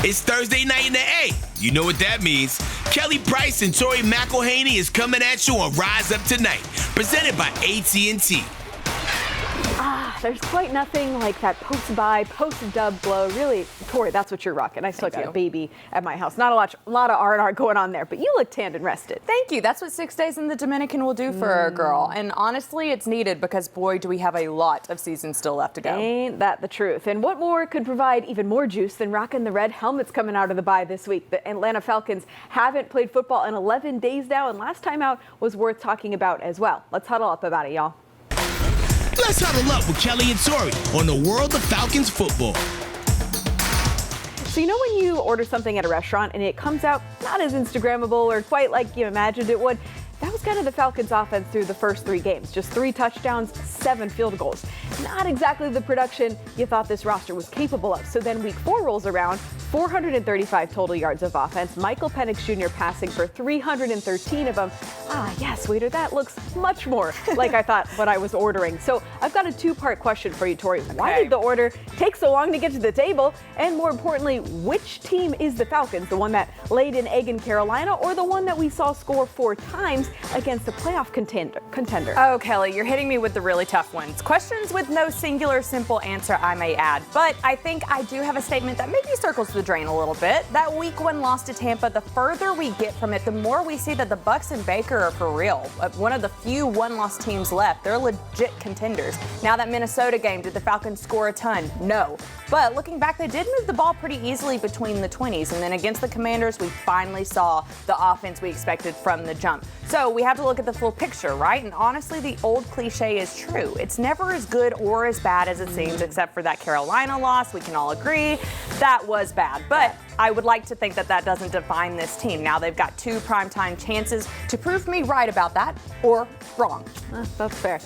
It's Thursday night in the A. You know what that means. Kelly Price and Tori McElhaney is coming at you on Rise Up Tonight, presented by AT&T. There's quite nothing like that post-buy, post-dub glow. Really, Tori, that's what you're rocking. I still got a baby at my house. Not a lot of R&R going on there, but you look tanned and rested. Thank you. That's what 6 days in the Dominican will do for a girl. And honestly, it's needed because, boy, do we have a lot of season still left to go. Ain't that the truth? And what more could provide even more juice than rocking the red helmets coming out of the bye this week? The Atlanta Falcons haven't played football in 11 days now, and last time out was worth talking about as well. Let's huddle up about it, y'all. Let's huddle up with Kelly and Tori on the world of Falcons football. So you know when you order something at a restaurant and it comes out not as Instagrammable or quite like you imagined it would? That was kind of the Falcons offense through the first 3 games. Just 3 touchdowns, 7 field goals. Not exactly the production you thought this roster was capable of. So then week 4 rolls around, 435 total yards of offense. Michael Penix Jr. passing for 313 of them. Yes, waiter, that looks much more like I thought what I was ordering. So I've got a 2-part question for you, Tori. Why did the order take so long to get to the table? And more importantly, which team is the Falcons? The one that laid an egg in Carolina or the one that we saw score 4 times against a playoff contender? Oh, Kelly, you're hitting me with the really tough ones. Questions with no singular simple answer, I may add. But I think I do have a statement that maybe circles the drain a little bit. That week 1 loss to Tampa, the further we get from it, the more we see that the Bucs and Baker are for real. One of the few 1-loss teams left. They're legit contenders. Now that Minnesota game, did the Falcons score a ton? No. But looking back, they did move the ball pretty easily between the 20s. And then against the Commanders, we finally saw the offense we expected from the jump. So we have to look at the full picture, right? And honestly, the old cliche is true. It's never as good or as bad as it seems, except for that Carolina loss. We can all agree that was bad. But I would like to think that that doesn't define this team. Now they've got 2 primetime chances to prove me right about that or wrong. That's fair.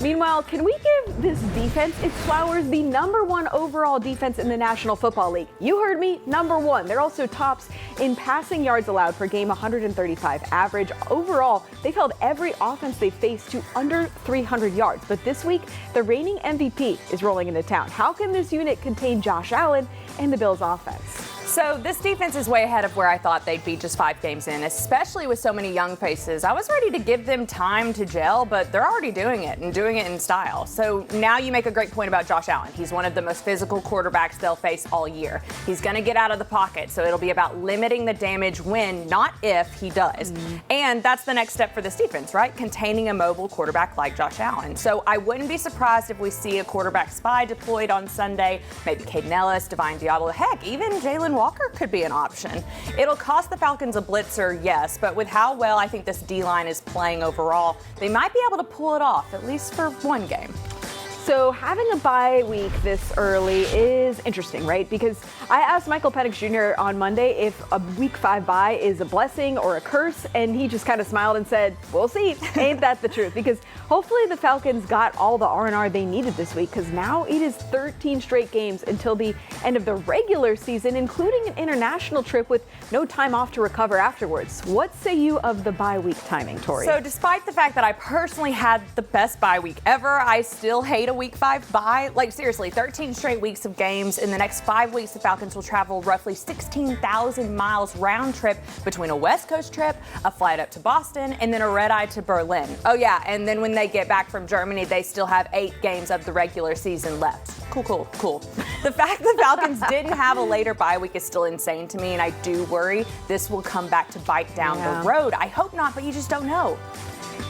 Meanwhile, can we give this defense its flowers? The #1 overall defense in the National Football League. You heard me, #1. They're also tops in passing yards allowed per game, 135 average. Overall, they've held every offense they've faced to under 300 yards. But this week, the reigning MVP is rolling into town. How can this unit contain Josh Allen and the Bills' offense? So this defense is way ahead of where I thought they'd be just 5 games in, especially with so many young faces. I was ready to give them time to gel, but they're already doing it and doing it in style. So now you make a great point about Josh Allen. He's one of the most physical quarterbacks they'll face all year. He's going to get out of the pocket, so it'll be about limiting the damage when, not if, he does. And that's the next step for this defense, right? Containing a mobile quarterback like Josh Allen. So I wouldn't be surprised if we see a quarterback spy deployed on Sunday, maybe Caden Ellis, Divine Diablo, heck, even Jalen Walker could be an option. It'll cost the Falcons a blitzer, yes, but with how well I think this D-line is playing overall, they might be able to pull it off, at least for 1 game. So having a bye week this early is interesting, right? Because I asked Michael Penix Jr. on Monday if a week 5 bye is a blessing or a curse, and he just kind of smiled and said, we'll see. Ain't that the truth? Because hopefully the Falcons got all the R&R they needed this week, because now it is 13 straight games until the end of the regular season, including an international trip with no time off to recover afterwards. What say you of the bye week timing, Tori? So despite the fact that I personally had the best bye week ever, I still hate a week 5 bye. Like seriously, 13 straight weeks of games. In the next 5 weeks, the Falcons will travel roughly 16,000 miles round trip between a West Coast trip, a flight up to Boston, and then a red-eye to Berlin. Oh yeah, and then when they get back from Germany, they still have 8 games of the regular season left. Cool. The fact the Falcons didn't have a later bye week is still insane to me, and I do worry this will come back to bite down the road. I hope not, but you just don't know.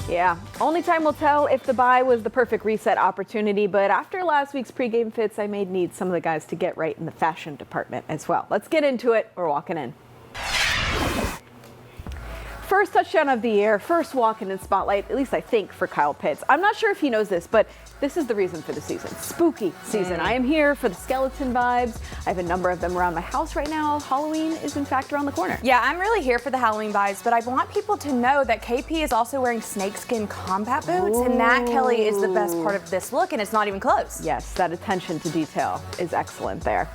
Yeah, only time will tell if the bye was the perfect reset opportunity, but after last week's pregame fits, I may need some of the guys to get right in the fashion department as well. Let's get into it. We're walking in. First touchdown of the year, first walk-in in spotlight, at least I think, for Kyle Pitts. I'm not sure if he knows this, but this is the reason for the season. Spooky season. I am here for the skeleton vibes. I have a number of them around my house right now. Halloween is in fact around the corner. Yeah, I'm really here for the Halloween vibes, but I want people to know that KP is also wearing snakeskin combat boots, and that, Kelly, is the best part of this look, and it's not even close. Yes, that attention to detail is excellent there.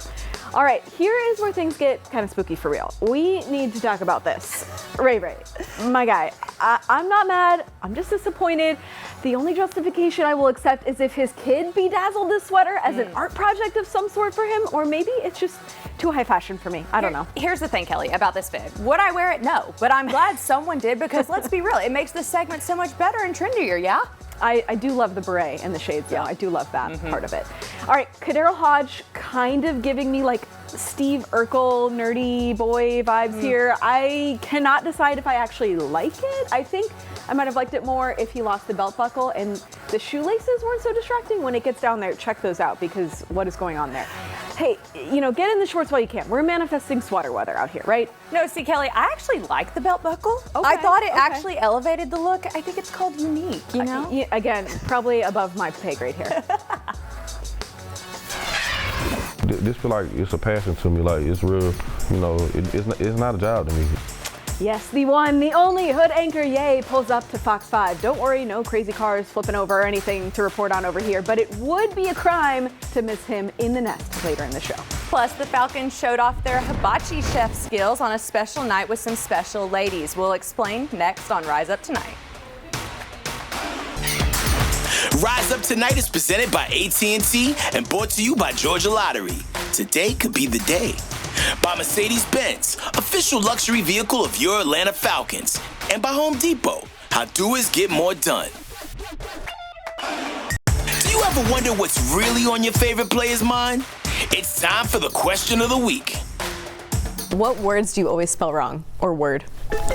All right, here is where things get kind of spooky for real. We need to talk about this. Ray, my guy, I'm not mad. I'm just disappointed. The only justification I will accept is if his kid bedazzled this sweater as an art project of some sort for him, or maybe it's just too high fashion for me. I don't know. Here's the thing, Kelly, about this fit. Would I wear it? No. But I'm glad someone did, because let's be real, it makes this segment so much better and trendier, yeah? I do love the beret and the shades, though. I do love that part of it. All right, Kadero Hodge kind of giving me like Steve Urkel, nerdy boy vibes here. I cannot decide if I actually like it. I think I might have liked it more if he lost the belt buckle and the shoelaces weren't so distracting. When it gets down there, check those out, because what is going on there? Hey, get in the shorts while you can. We're manifesting sweater weather out here, right? No, see, Kelly, I actually like the belt buckle. Okay, I thought it actually elevated the look. I think it's called unique, you know? Again, probably above my pay grade here. This feel like it's a passion to me. Like, it's real, it's not a job to me. Yes, the one, the only Hood anchor Ye pulls up to Fox 5. Don't worry, no crazy cars flipping over or anything to report on over here, but it would be a crime to miss him in the nest later in the show. Plus, the Falcons showed off their hibachi chef skills on a special night with some special ladies. We'll explain next on Rise Up Tonight. Rise Up Tonight is presented by AT&T and brought to you by Georgia Lottery. Today could be the day. By Mercedes-Benz, official luxury vehicle of your Atlanta Falcons. And by Home Depot, how doers get more done. Do you ever wonder what's really on your favorite player's mind? It's time for the question of the week. What words do you always spell wrong, or word?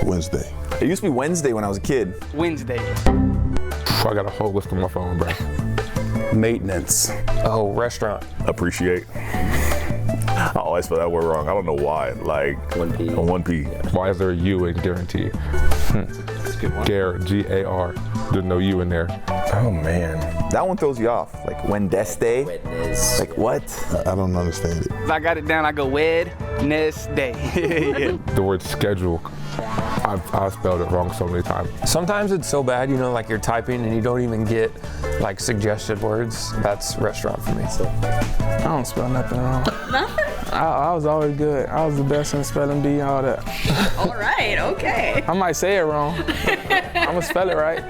Wednesday. It used to be Wednesday when I was a kid. Wednesday. I got a whole list on my phone, bro. Maintenance. Oh, restaurant. Appreciate. I always spell that word wrong. I don't know why. Like 1P. A 1P. Why is there a U in guarantee? Gar, there's no U in there. Oh man. That one throws you off. Like Wednesday. Like what? I don't understand it. If I got it down, I go Wednesday. Yeah. The word schedule, I've spelled it wrong so many times. Sometimes it's so bad, like you're typing and you don't even get like suggested words. That's restaurant for me. I don't spell nothing wrong. Nothing? I was always good. I was the best in spelling bee, all that. All right, okay. I might say it wrong. I'm gonna spell it right.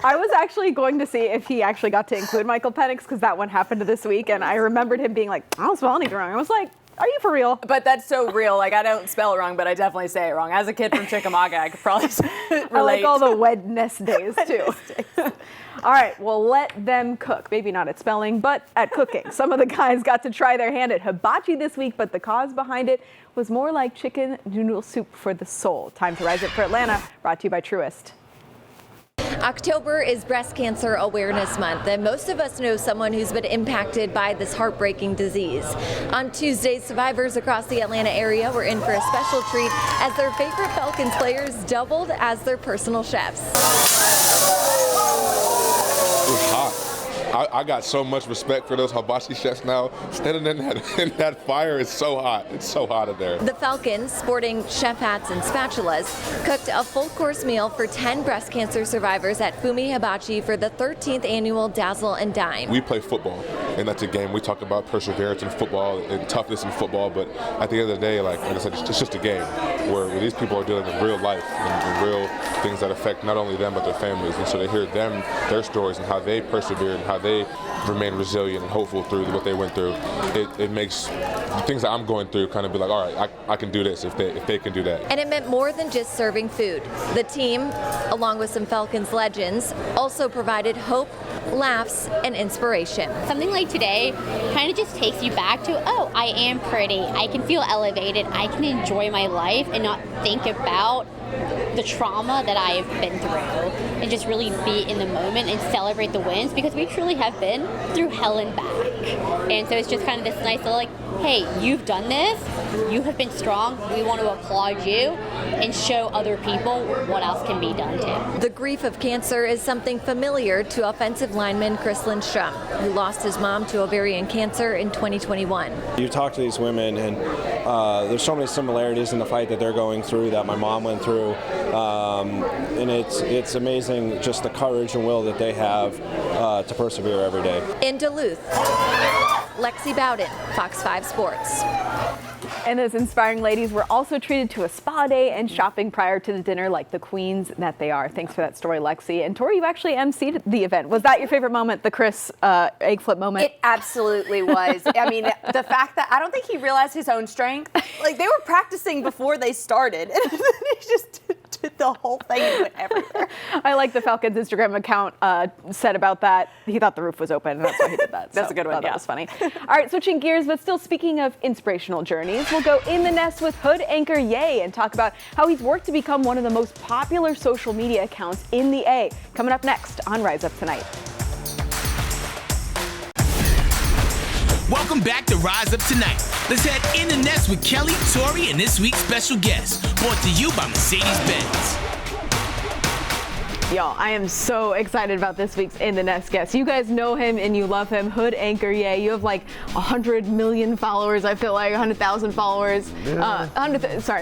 I was actually going to see if he actually got to include Michael Penix, because that one happened this week, and I remembered him being like, I don't spell anything wrong. I was like, are you for real? But that's so real. Like, I don't spell it wrong, but I definitely say it wrong. As a kid from Chickamauga, I could probably relate. I like all the Wednesdays, too. All right, well, let them cook. Maybe not at spelling, but at cooking. Some of the guys got to try their hand at hibachi this week, but the cause behind it was more like chicken noodle soup for the soul. Time to Rise Up for Atlanta, brought to you by Truist. October is Breast Cancer Awareness Month, and most of us know someone who's been impacted by this heartbreaking disease. On Tuesday, survivors across the Atlanta area were in for a special treat as their favorite Falcons players doubled as their personal chefs. It's hot. I got so much respect for those hibachi chefs now. Standing in that fire is so hot. It's so hot in there. The Falcons, sporting chef hats and spatulas, cooked a full-course meal for 10 breast cancer survivors at Fumi Hibachi for the 13th annual Dazzle and Dine. We play football, and that's a game. We talk about perseverance in football and toughness in football, but at the end of the day, like I said, it's just a game where these people are dealing with real life and real things that affect not only them but their families. And so to hear their stories and how they persevered and how they remain resilient and hopeful through what they went through, it makes the things that I'm going through kind of be like, all right, I can do this if they can do that. And it meant more than just serving food. The team, along with some Falcons legends, also provided hope, laughs, and inspiration. Something like today kind of just takes you back to, oh, I am pretty. I can feel elevated. I can enjoy my life and not think about the trauma that I have been through, and just really be in the moment and celebrate the wins, because we truly have been through hell and back. And so it's just kind of this nice little like, hey, you've done this, you have been strong, we want to applaud you and show other people what else can be done too. The grief of cancer is something familiar to offensive lineman Chris Lindstrom, who lost his mom to ovarian cancer in 2021. You talk to these women, and there's so many similarities in the fight that they're going through that my mom went through, and it's amazing just the courage and will that they have to persevere every day. In Duluth. Lexi Bowden, Fox 5 Sports. And those inspiring ladies were also treated to a spa day and shopping prior to the dinner like the queens that they are. Thanks for that story, Lexi. And Tori, you actually emceed the event. Was that your favorite moment, the Chris egg flip moment? It absolutely was. I mean, the fact that I don't think he realized his own strength. Like, they were practicing before they started. And then he just did the whole thing and went everywhere. I like the Falcons Instagram account said about that. He thought the roof was open, and that's why he did that. That's a good one, yeah. That was funny. All right, switching gears, but still speaking of inspirational journeys, we'll go in the nest with Hood anchor Ye and talk about how he's worked to become one of the most popular social media accounts in the A. Coming up next on Rise Up Tonight. Welcome back to Rise Up Tonight. Let's head in the nest with Kelly, Tori, and this week's special guest, brought to you by Mercedes-Benz. Y'all, I am so excited about this week's In the Nest guest. You guys know him and you love him. Hood anchor Ye. You have like 100 million followers. I feel like 100,000 followers. Yeah.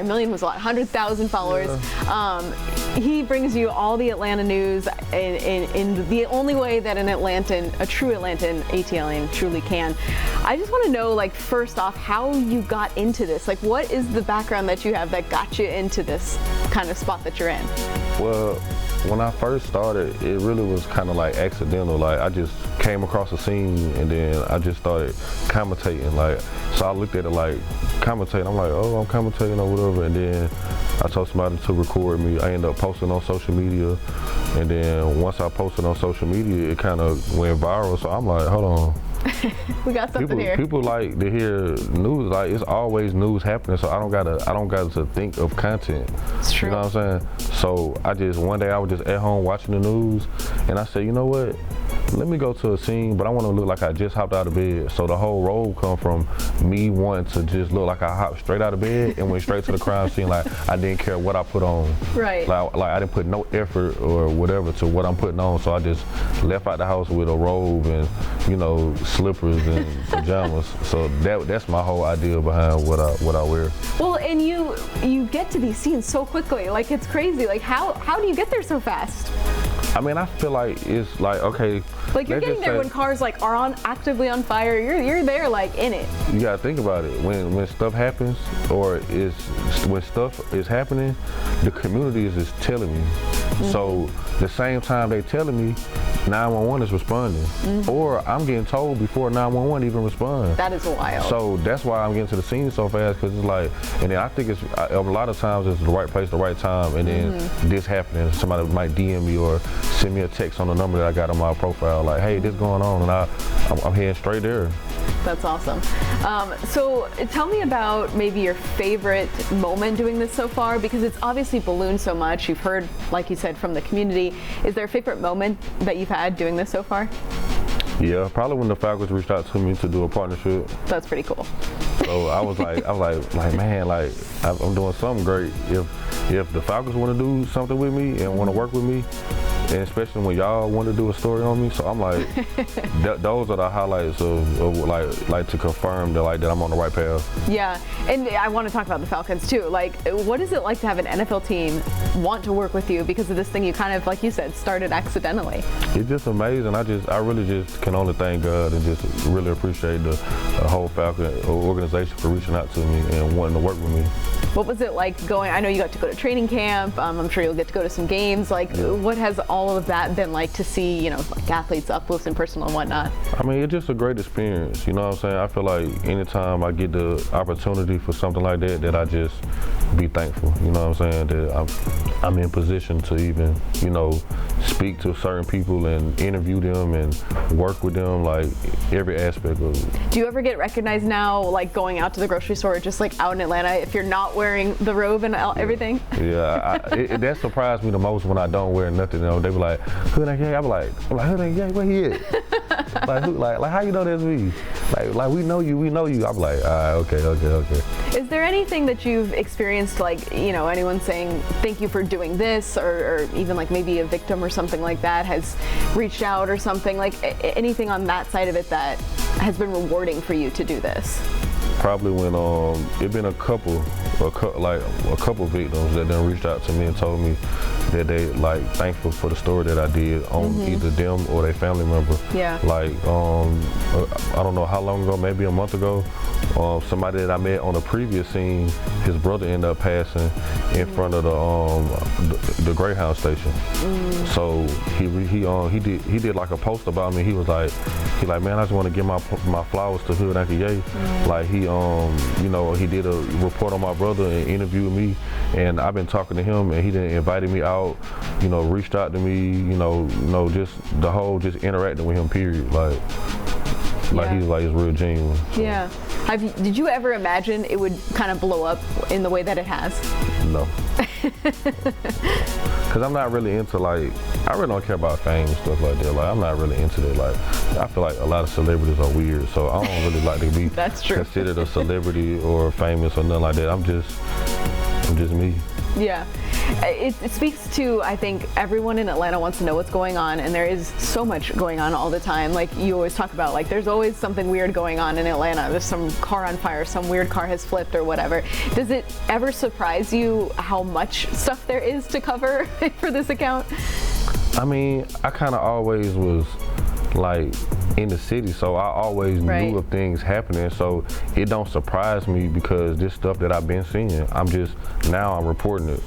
Million was a lot. 100,000 followers. Yeah. He brings you all the Atlanta news in the only way that a true Atlantan, AT&T truly can. I just want to know, like, first off, how you got into this. Like, what is the background that you have that got you into this kind of spot that you're in? Well, when I first started, it really was kind of like accidental. Like, I just came across a scene and then I just started commentating. Like, so I looked at it like commentating. I'm like, oh, I'm commentating or whatever. And then I told somebody to record me. I ended up posting on social media. And then once I posted on social media, it kind of went viral. So I'm like, hold on. We got something here. People like to hear news. Like, it's always news happening, so I don't gotta think of content. It's true. You know what I'm saying? So one day I was just at home watching the news, and I said, you know what? Let me go to a scene, but I want to look like I just hopped out of bed. So the whole role come from me wanting to just look like I hopped straight out of bed and went straight to the crime scene. Like, I didn't care what I put on. Right. Like I didn't put no effort or whatever to what I'm putting on. So I just left out the house with a robe and, you know, slippers and pajamas. So that's my whole idea behind what I wear. Well, and you get to these scenes so quickly. Like, it's crazy. Like, how do you get there so fast? I mean, I feel like it's like, okay. Like, you're getting there when cars like are actively on fire. You're there like in it. You gotta think about it. When stuff happens when stuff is happening, the community is just telling me. Mm-hmm. So the same time they telling me, 911 is responding. Mm-hmm. Or I'm getting told before 911 even responds. That is wild. So that's why I'm getting to the scene so fast, because it's like, and then I think a lot of times it's the right place, the right time, and then this happening, somebody might DM me or send me a text on the number that I got on my profile, like, hey, this going on, and I'm heading straight there. That's awesome. So tell me about maybe your favorite moment doing this so far, because it's obviously ballooned so much. You've heard, like you said, from the community. Is there a favorite moment that you've had doing this so far? Yeah, probably when the Falcons reached out to me to do a partnership. That's pretty cool. So I was like, man, like, I'm doing something great. If the Falcons want to do something with me and want to work with me, and especially when y'all want to do a story on me, so I'm like, those are the highlights of like to confirm that I'm on the right path. Yeah, and I want to talk about the Falcons too. Like, what is it like to have an NFL team want to work with you because of this thing you kind of, like you said, started accidentally? It's just amazing. I really just can only thank God and just really appreciate the whole Falcon organization for reaching out to me and wanting to work with me. What was it like going? I know you got to go to training camp. I'm sure you'll get to go to some games. Like, what has all of that been like to see, you know, like athletes up close and personal and whatnot? I mean, it's just a great experience. You know what I'm saying? I feel like anytime I get the opportunity for something like that I just be thankful. You know what I'm saying? That I'm in position to even, you know, speak to certain people and interview them and work with them, like every aspect of it. Do you ever get recognized now, like going out to the grocery store, just like out in Atlanta, if you're not wearing the robe and everything? Yeah, that surprised me the most when I don't wear nothing. You know, they be like, "Who that guy?" I'm like, "Who that guy? Where he at?" like how you know that's me? Like we know you. I'm like, okay. Is there anything that you've experienced, like, you know, anyone saying thank you for doing this, or even like maybe a victim or something like that has reached out or something, like anything on that side of it that has been rewarding for you to do this? Probably when it been a couple victims that then reached out to me and told me that they like thankful for the story that I did on either them or their family member. Yeah. Like I don't know how long ago, maybe a month ago, somebody that I met on a previous scene, his brother ended up passing in front of the Greyhound station. So he did like a post about me. He like, man, I just want to give my flowers to Hood Uncle Ye. Like he he did a report on my brother and interviewed me, and I've been talking to him, and he done invited me out, reached out to me, just the whole just interacting with him, period. Like he's like, it's real genuine. So. Yeah. Did you ever imagine it would kind of blow up in the way that it has? No. Because I'm not really into I really don't care about fame and stuff like that. Like, I'm not really into that. Like, I feel like a lot of celebrities are weird, so I don't really like to be That's true. considered a celebrity or famous or nothing like that. I'm just me. Yeah. It speaks to, I think, everyone in Atlanta wants to know what's going on, and there is so much going on all the time. Like you always talk about, like there's always something weird going on in Atlanta. There's some car on fire, some weird car has flipped or whatever. Does it ever surprise you how much stuff there is to cover for this account? I mean, I kind of always was like in the city, so I always knew of things happening, so it don't surprise me because this stuff that I've been seeing, now I'm reporting it.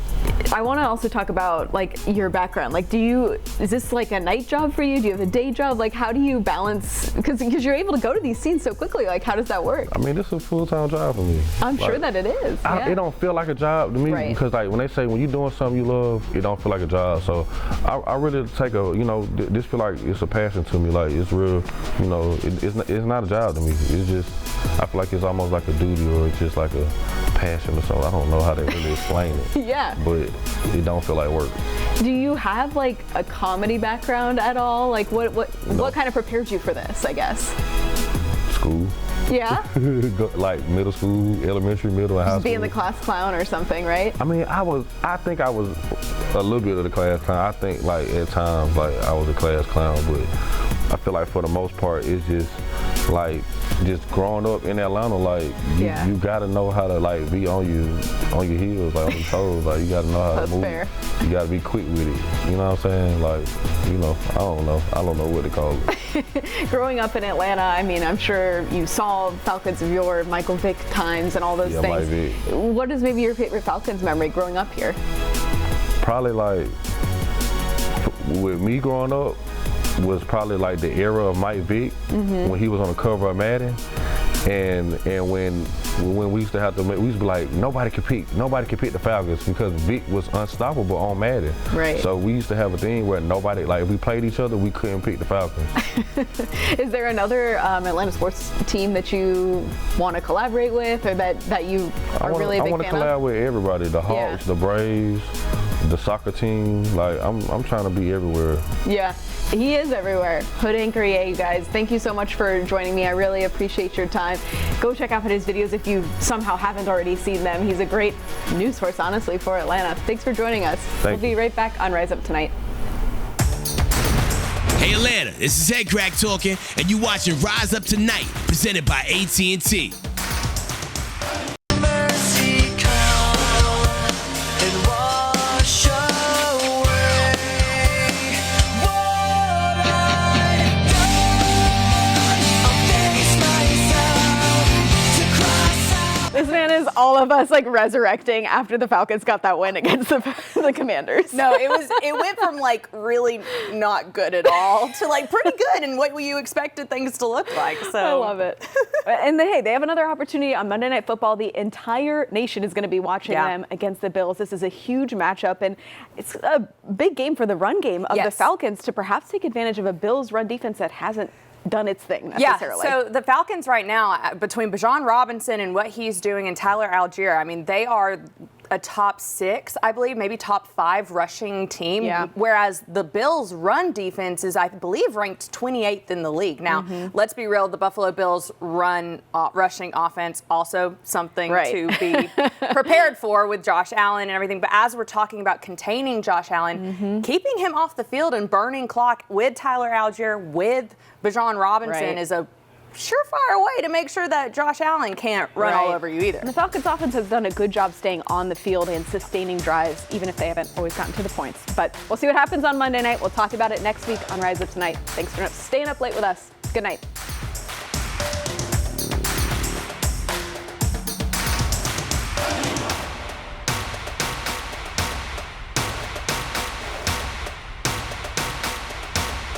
I want to also talk about like your background. Like, is this like a night job for you? Do you have a day job? Like, how do you balance, because you're able to go to these scenes so quickly, like how does that work? I mean, this is a full-time job for me. I'm sure that it is. It don't feel like a job to me because like when they say when you're doing something you love, it don't feel like a job. So I really take this feel like it's a passion to me. Like it's real, it's not a job to me. It's just, I feel like it's almost like a duty or it's just like a passion or something. I don't know how to really explain it. Yeah. But it don't feel like work. Do you have like a comedy background at all? Like what kind of prepared you for this, I guess? School. Yeah? Like middle school, elementary, middle, and high school. Being the class clown or something, right? I mean, I think I was a little bit of the class clown. I think like at times like I was a class clown, but I feel like for the most part it's just like just growing up in Atlanta, like you gotta know how to like be on your heels, like on your toes. Like you gotta know how to move. Fair. You gotta be quick with it. You know what I'm saying? Like, I don't know what to call it. Growing up in Atlanta, I mean, I'm sure you saw Falcons of yore, Michael Vick times and all those things. Mike Vick. What is maybe your favorite Falcons memory growing up here? Probably like with me growing up was probably like the era of Mike Vick when he was on the cover of Madden, and when we used to have to, we used to be like nobody could pick the Falcons because Vick was unstoppable on Madden. Right. So we used to have a thing where nobody, like if we played each other, we couldn't pick the Falcons. Is there another Atlanta sports team that you want to collaborate with, or that you are really a big fan of? I want to collab with everybody, the Hawks, the Braves, the soccer team. Like I'm trying to be everywhere. Yeah. He is everywhere. Hood Anchor Ye, you guys. Thank you so much for joining me. I really appreciate your time. Go check out his videos if you somehow haven't already seen them. He's a great news source, honestly, for Atlanta. Thanks for joining us. We'll be right back on Rise Up Tonight. Hey Atlanta, this is Head Crack talking, and you watching Rise Up Tonight, presented by AT&T. This man is all of us like resurrecting after the Falcons got that win against the Commanders. No, it went from like really not good at all to like pretty good and what you expected things to look like. So I love it. And they have another opportunity on Monday Night Football. The entire nation is going to be watching them against the Bills. This is a huge matchup, and it's a big game for the run game of the Falcons to perhaps take advantage of a Bills run defense that hasn't done its thing necessarily. Yeah, so the Falcons right now, between Bijan Robinson and what he's doing and Tyler Algier, I mean, they are a top 6, I believe, maybe top 5 rushing team, whereas the Bills' run defense is, I believe, ranked 28th in the league. Now, let's be real, the Buffalo Bills' rushing offense, also something to be prepared for with Josh Allen and everything. But as we're talking about containing Josh Allen, keeping him off the field and burning clock with Tyler Algier, with Bijan Robinson is a surefire way to make sure that Josh Allen can't run all over you either. And the Falcons offense has done a good job staying on the field and sustaining drives, even if they haven't always gotten to the points. But we'll see what happens on Monday night. We'll talk about it next week on Rise Up Tonight. Thanks for staying up late with us. Good night.